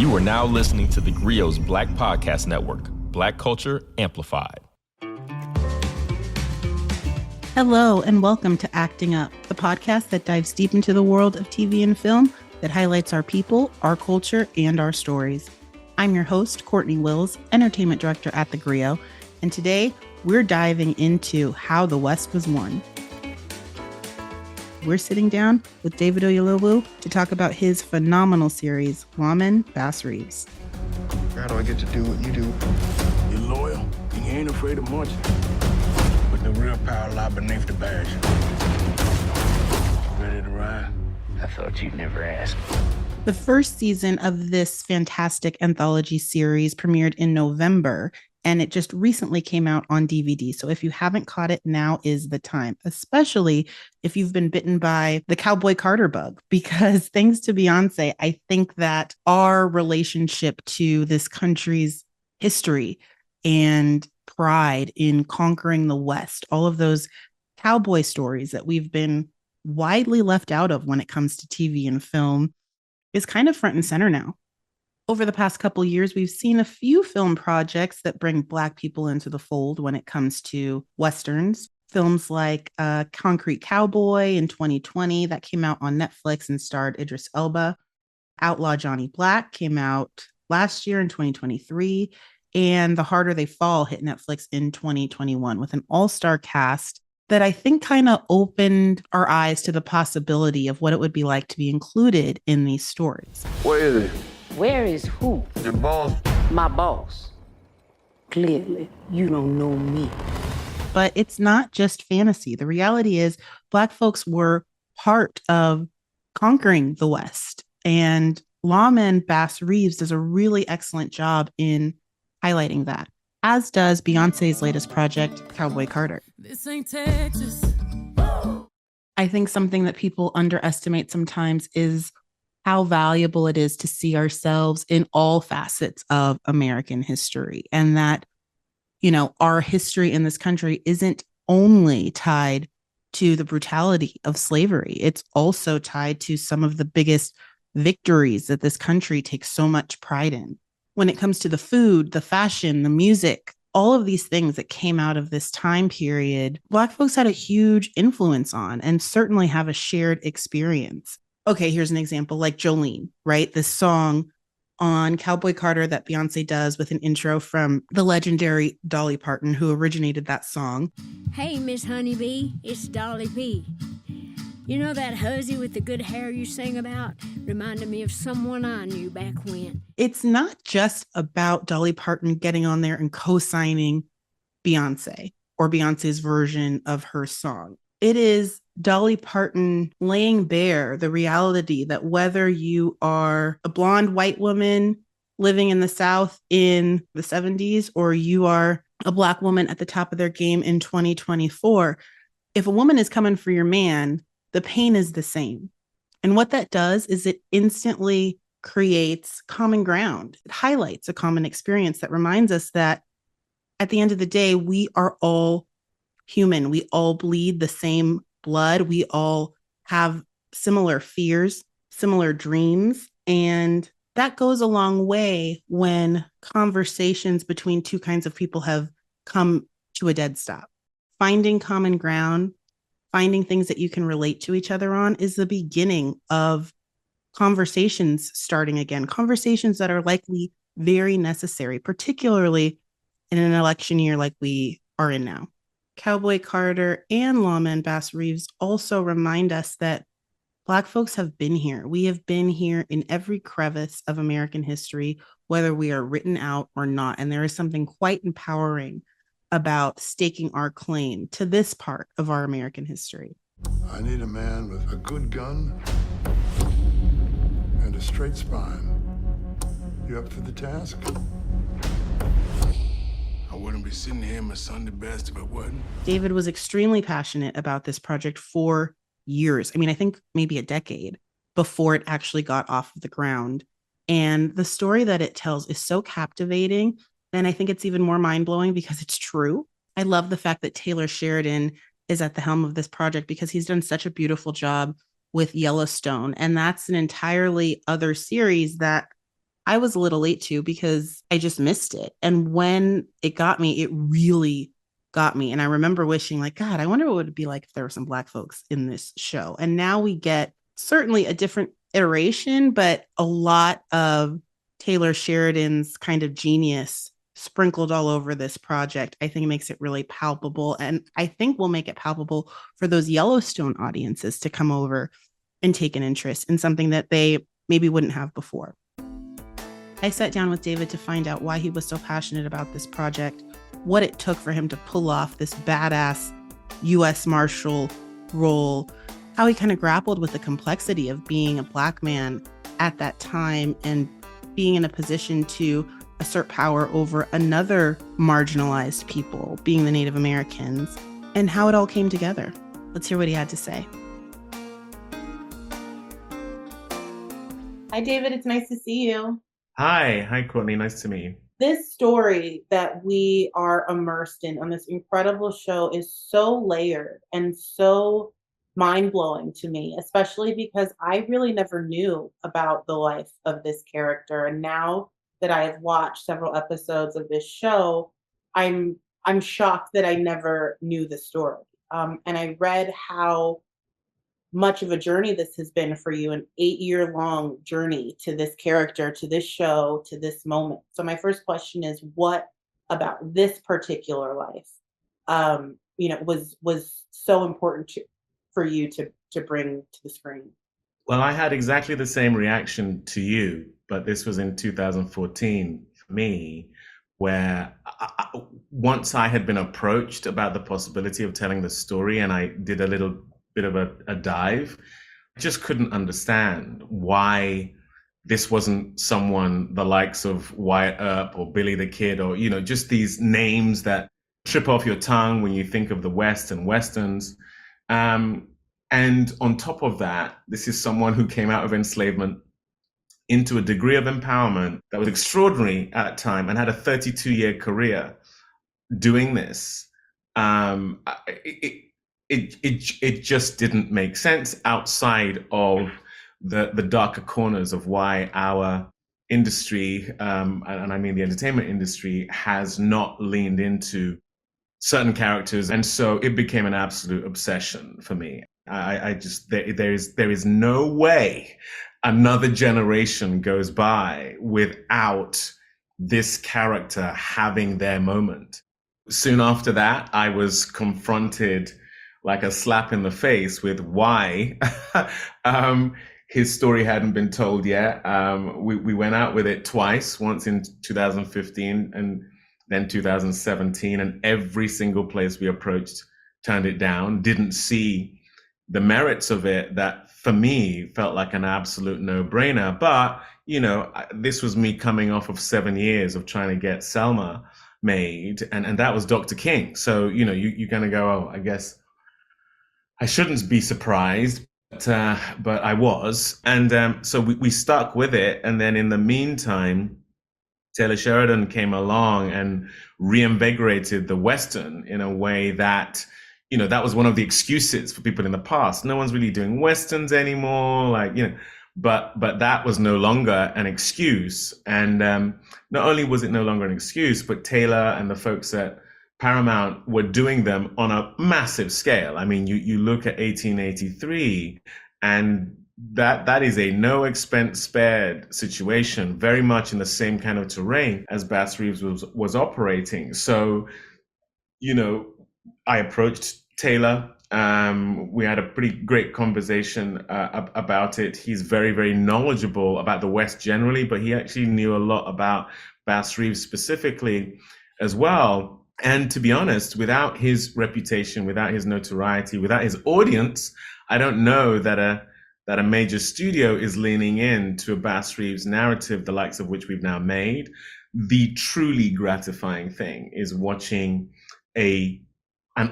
You are now listening to the Grio's Black Podcast Network, Black Culture Amplified. Hello, and welcome to Acting Up, the podcast that dives deep into the world of TV and film that highlights our people, our culture, and our stories. I'm your host, Cortney Wills, Entertainment Director at the Grio, and today we're diving into how the West was won. We're sitting down with David Oyelowo to talk about his phenomenal series, Lawmen, Reeves. How do I get to do what you do? You're loyal, and you ain't afraid of marching. But the real power lies beneath the badge. Ready to ride? I thought you'd never ask. The first season of this fantastic anthology series premiered in November, and it just recently came out on DVD. So if you haven't caught it, now is the time, especially if you've been bitten by the Cowboy Carter bug, because thanks to Beyonce, I think that our relationship to this country's history and pride in conquering the West, all of those cowboy stories that we've been widely left out of when it comes to TV and film, is kind of front and center now. Over the past couple of years, we've seen a few film projects that bring Black people into the fold when it comes to Westerns. Films like Concrete Cowboy in 2020 that came out on Netflix and starred Idris Elba. Outlaw Johnny Black came out last year in 2023. And The Harder They Fall hit Netflix in 2021 with an all-star cast that I think kind of opened our eyes to the possibility of what it would be like to be included in these stories. Where is it? Where is who? Your boss. My boss. Clearly, you don't know me. But it's not just fantasy. The reality is Black folks were part of conquering the West. And Lawmen Reeves does a really excellent job in highlighting that, as does Beyonce's latest project, Cowboy Carter. This ain't Texas. I think something that people underestimate sometimes is how valuable it is to see ourselves in all facets of American history, and that, you know, our history in this country isn't only tied to the brutality of slavery. It's also tied to some of the biggest victories that this country takes so much pride in. When it comes to the food, the fashion, the music, all of these things that came out of this time period, Black folks had a huge influence on and certainly have a shared experience. Okay, here's an example, like Jolene, right? This song on Cowboy Carter that Beyonce does with an intro from the legendary Dolly Parton, who originated that song. Hey, Miss Honeybee, it's Dolly P. You know that hussy with the good hair you sang about? Reminded me of someone I knew back when. It's not just about Dolly Parton getting on there and co-signing Beyonce or Beyonce's version of her song. It is Dolly Parton laying bare the reality that whether you are a blonde white woman living in the South in the 70s or you are a Black woman at the top of their game in 2024, if a woman is coming for your man, the pain is the same. And what that does is it instantly creates common ground. It highlights a common experience that reminds us that at the end of the day, we are all human. We all bleed the same blood. We all have similar fears, similar dreams. And that goes a long way when conversations between two kinds of people have come to a dead stop. Finding common ground, finding things that you can relate to each other on is the beginning of conversations starting again, conversations that are likely very necessary, particularly in an election year like we are in now. Cowboy Carter and Lawmen Reeves also remind us that Black folks have been here. We have been here in every crevice of American history, whether we are written out or not. And there is something quite empowering about staking our claim to this part of our American history. I need a man with a good gun and a straight spine. You up for the task? I wouldn't be sitting here in my Sunday best if it wasn't. David was extremely passionate about this project for years. I mean, I think maybe a decade before it actually got off of the ground. And the story that it tells is so captivating. And I think it's even more mind-blowing because it's true. I love the fact that Taylor Sheridan is at the helm of this project because he's done such a beautiful job with Yellowstone. And that's an entirely other series that I was a little late to because I just missed it. And when it got me, it really got me. And I remember wishing, like, God, I wonder what it would be like if there were some Black folks in this show. And now we get certainly a different iteration, but a lot of Taylor Sheridan's kind of genius sprinkled all over this project. I think it makes it really palpable. And I think will make it palpable for those Yellowstone audiences to come over and take an interest in something that they maybe wouldn't have before. I sat down with David to find out why he was so passionate about this project, what it took for him to pull off this badass U.S. Marshal role, how he kind of grappled with the complexity of being a Black man at that time and being in a position to assert power over another marginalized people, being the Native Americans, and how it all came together. Let's hear what he had to say. Hi, David. It's nice to see you. Hi, Courtney. Nice to meet you. This story that we are immersed in on this incredible show is so layered and so mind-blowing to me, especially because I really never knew about the life of this character. And now that I have watched several episodes of this show, I'm shocked that I never knew the story. And I read how much of a journey this has been for you, an 8-year-long journey to this character, to this show, to this moment. So my first question is, what about this particular life, was so important for you to bring to the screen? Well, I had exactly the same reaction to you, but this was in 2014 for me, where once I had been approached about the possibility of telling the story and I did a little bit of a dive, I just couldn't understand why this wasn't someone the likes of Wyatt Earp or Billy the Kid, or, just these names that trip off your tongue when you think of the West and Westerns. And on top of that, this is someone who came out of enslavement into a degree of empowerment that was extraordinary at that time and had a 32-year career doing this. It just didn't make sense outside of the darker corners of why our industry, and I mean the entertainment industry, has not leaned into certain characters. And so it became an absolute obsession for me. There is no way another generation goes by without this character having their moment. Soon after that, I was confronted like a slap in the face with why his story hadn't been told yet. We went out with it twice, once in 2015 and then 2017, and every single place we approached turned it down, didn't see the merits of it. That for me felt like an absolute no-brainer. But, this was me coming off of 7 years of trying to get Selma made, and that was Dr. King. So, you're going to go, oh, I guess I shouldn't be surprised, but I was. And so we stuck with it. And then in the meantime, Taylor Sheridan came along and reinvigorated the Western in a way that, that was one of the excuses for people in the past. No one's really doing Westerns anymore, but that was no longer an excuse. And not only was it no longer an excuse, but Taylor and the folks at Paramount were doing them on a massive scale. I mean, you look at 1883, and that is a no expense spared situation, very much in the same kind of terrain as Bass Reeves was operating. So, I approached Taylor. We had a pretty great conversation about it. He's very, very knowledgeable about the West generally, but he actually knew a lot about Bass Reeves specifically as well. And to be honest, without his reputation, without his notoriety, without his audience, I don't know that a major studio is leaning into a Bass Reeves narrative, the likes of which we've now made. The truly gratifying thing is watching an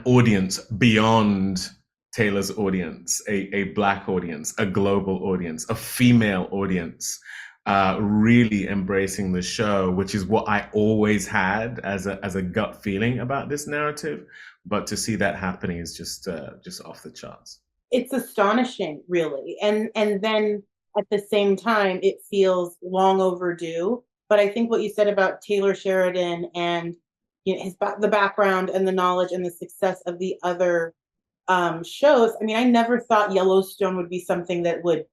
audience beyond Taylor's audience, a Black audience, a global audience, a female audience, really embracing the show, which is what I always had as a gut feeling about this narrative. But to see that happening is just off the charts. It's astonishing, really. And then at the same time, it feels long overdue. But I think what you said about Taylor Sheridan and the background and the knowledge and the success of the other shows. I mean, I never thought Yellowstone would be something that would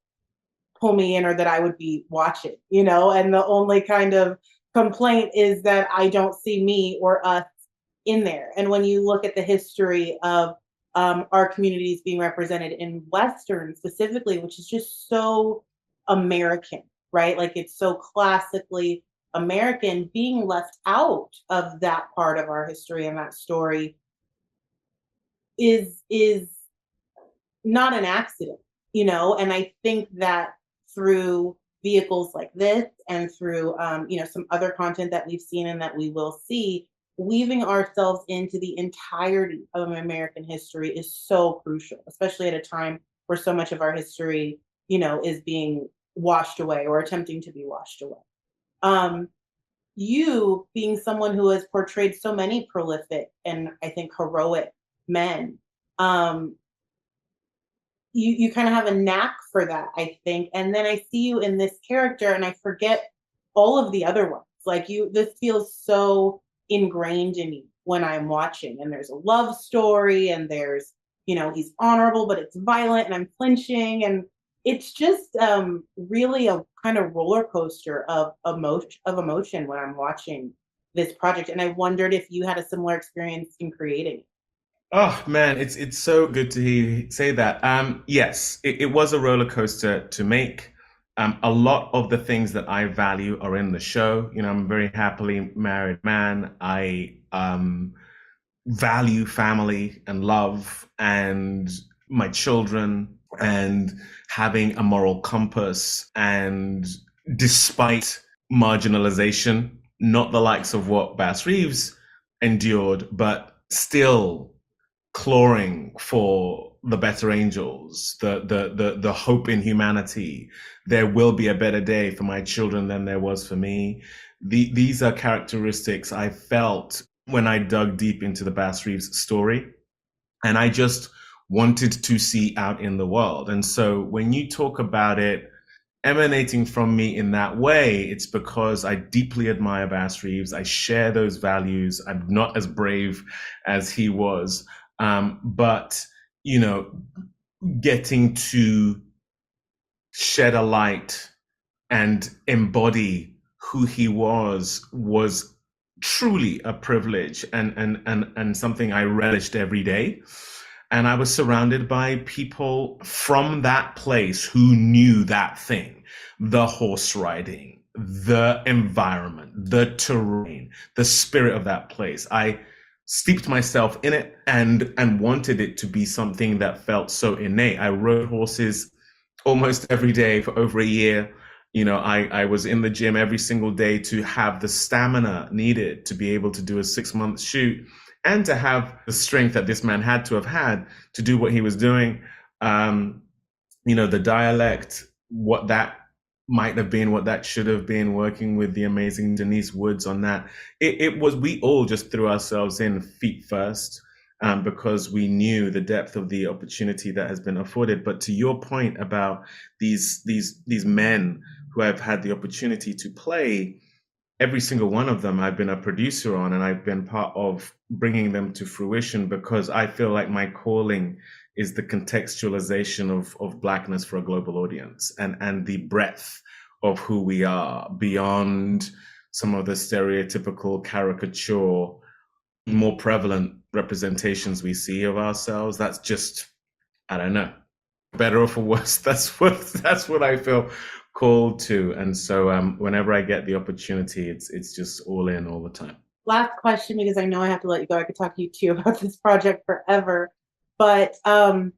pull me in or that I would be watching, and the only kind of complaint is that I don't see me or us in there. And when you look at the history of our communities being represented in Western specifically, which is just so American, right? Like it's so classically American, being left out of that part of our history and that story is not an accident, and I think that through vehicles like this and through some other content that we've seen and that we will see, weaving ourselves into the entirety of American history is so crucial, especially at a time where so much of our history is being washed away or attempting to be washed away. You being someone who has portrayed so many prolific and I think heroic men, you kind of have a knack for that, I think. And then I see you in this character and I forget all of the other ones. Like this feels so ingrained in me when I'm watching, and there's a love story and there's, he's honorable, but it's violent and I'm flinching. And it's just really a kind of roller coaster of emotion when I'm watching this project. And I wondered if you had a similar experience in creating it. Oh man, it's so good to hear you say that. Yes, it was a roller coaster to make. A lot of the things that I value are in the show. I'm a very happily married man. I value family and love and my children and having a moral compass. And despite marginalization, not the likes of what Bass Reeves endured, but still clawing for the better angels, the hope in humanity. There will be a better day for my children than there was for me. These are characteristics I felt when I dug deep into the Bass Reeves story, and I just wanted to see out in the world. And so when you talk about it emanating from me in that way, it's because I deeply admire Bass Reeves. I share those values. I'm not as brave as he was. But, getting to shed a light and embody who he was truly a privilege and something I relished every day. And I was surrounded by people from that place who knew that thing, the horse riding, the environment, the terrain, the spirit of that place. I steeped myself in it and wanted it to be something that felt so innate. I rode horses almost every day for over a year. I was in the gym every single day to have the stamina needed to be able to do a 6-month shoot and to have the strength that this man had to have had to do what he was doing. The dialect, what that might have been, what that should have been, working with the amazing Denise Woods on that. It was, we all just threw ourselves in feet first because we knew the depth of the opportunity that has been afforded. But to your point about these men who I've had the opportunity to play, every single one of them I've been a producer on, and I've been part of bringing them to fruition because I feel like my calling is the contextualization of Blackness for a global audience and the breadth of who we are beyond some of the stereotypical caricature, more prevalent representations we see of ourselves. That's just, I don't know, better or for worse. That's what I feel called to. And so whenever I get the opportunity, it's just all in all the time. Last question, because I know I have to let you go. I could talk to you too about this project forever. But, I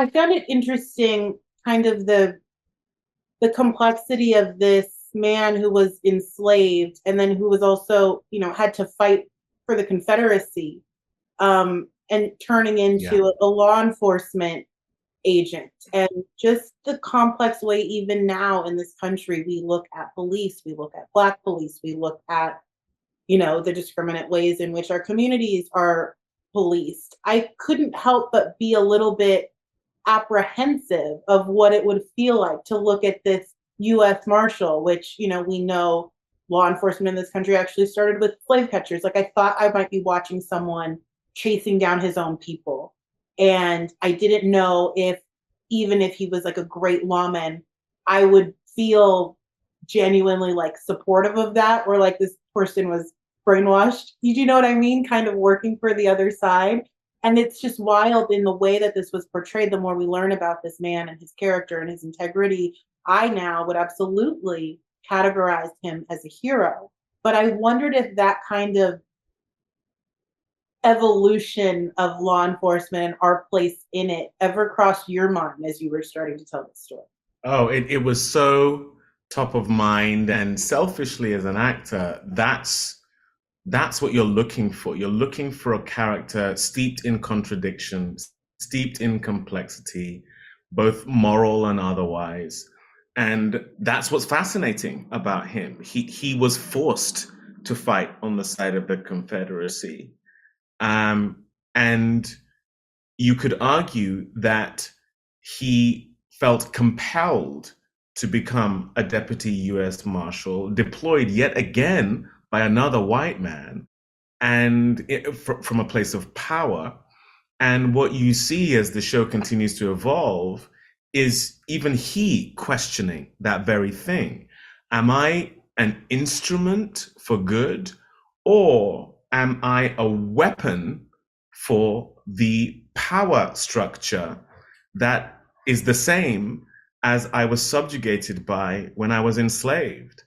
found it interesting, kind of the complexity of this man who was enslaved and then who was also, had to fight for the Confederacy and turning into a law enforcement agent. And just the complex way, even now in this country, we look at police, we look at Black police, we look at, the discriminant ways in which our communities are policed. I couldn't help but be a little bit apprehensive of what it would feel like to look at this U.S. Marshal, which, you know, we know law enforcement in this country actually started with slave catchers. Like, I thought I might be watching someone chasing down his own people. And I didn't know if, even if he was like a great lawman, I would feel genuinely like supportive of that, or like this person was brainwashed. You know what I mean? Kind of working for the other side. And it's just wild in the way that this was portrayed. The more we learn about this man and his character and his integrity, I now would absolutely categorize him as a hero. But I wondered if that kind of evolution of law enforcement and our place in it ever crossed your mind as you were starting to tell the story. Oh, it was so top of mind, and selfishly as an actor, that's what you're looking for. You're looking for a character steeped in contradictions, steeped in complexity, both moral and otherwise. And that's what's fascinating about him. He was forced to fight on the side of the Confederacy. And you could argue that he felt compelled to become a deputy U.S. Marshal, deployed yet again by another white man, and from a place of power. And what you see as the show continues to evolve is even he questioning that very thing. Am I an instrument for good, or am I a weapon for the power structure that is the same as I was subjugated by when I was enslaved?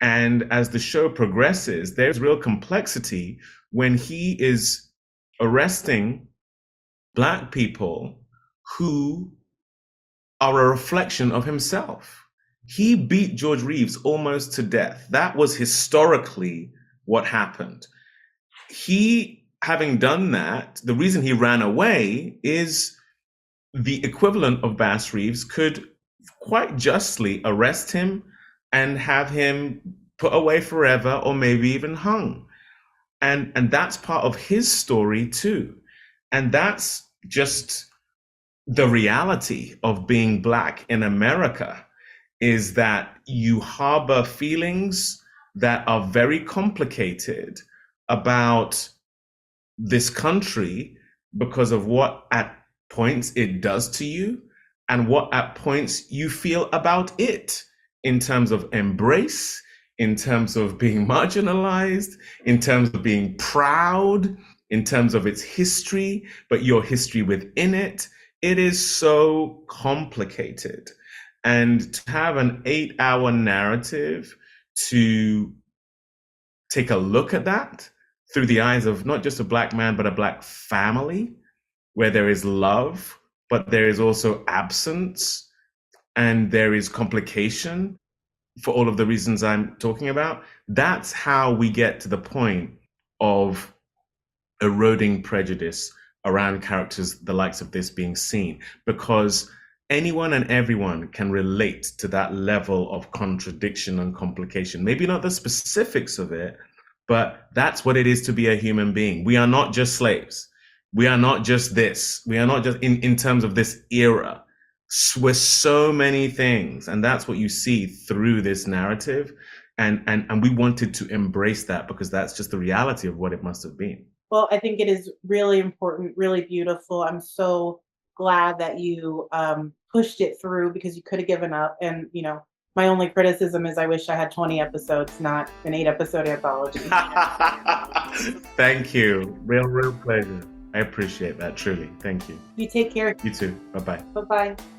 And as the show progresses, there's real complexity when he is arresting Black people who are a reflection of himself. He beat George Reeves almost to death. That was historically what happened. He, having done that, the reason he ran away is the equivalent of Bass Reeves could quite justly arrest him and have him put away forever, or maybe even hung. And that's part of his story too. And that's just the reality of being Black in America, is that you harbor feelings that are very complicated about this country because of what at points it does to you and what at points you feel about it, in terms of embrace, in terms of being marginalized, in terms of being proud, in terms of its history, but your history within it. It is so complicated. And to have an 8-hour narrative to take a look at that through the eyes of not just a Black man, but a Black family, where there is love, but there is also absence, and there is complication for all of the reasons I'm talking about. That's how we get to the point of eroding prejudice around characters the likes of this being seen, because anyone and everyone can relate to that level of contradiction and complication. Maybe not the specifics of it, but that's what it is to be a human being. We are not just slaves. We are not just this. We are not just in terms of this era. We're so many things, and that's what you see through this narrative. And we wanted to embrace that because that's just the reality of what it must have been. Well, I think it is really important, really beautiful. I'm so glad that you pushed it through, because you could have given up. And, you know, my only criticism is I wish I had 20 episodes, not an 8-episode anthology. Thank you. Real pleasure. I appreciate that, truly. Thank you. You take care. You too. Bye-bye. Bye-bye.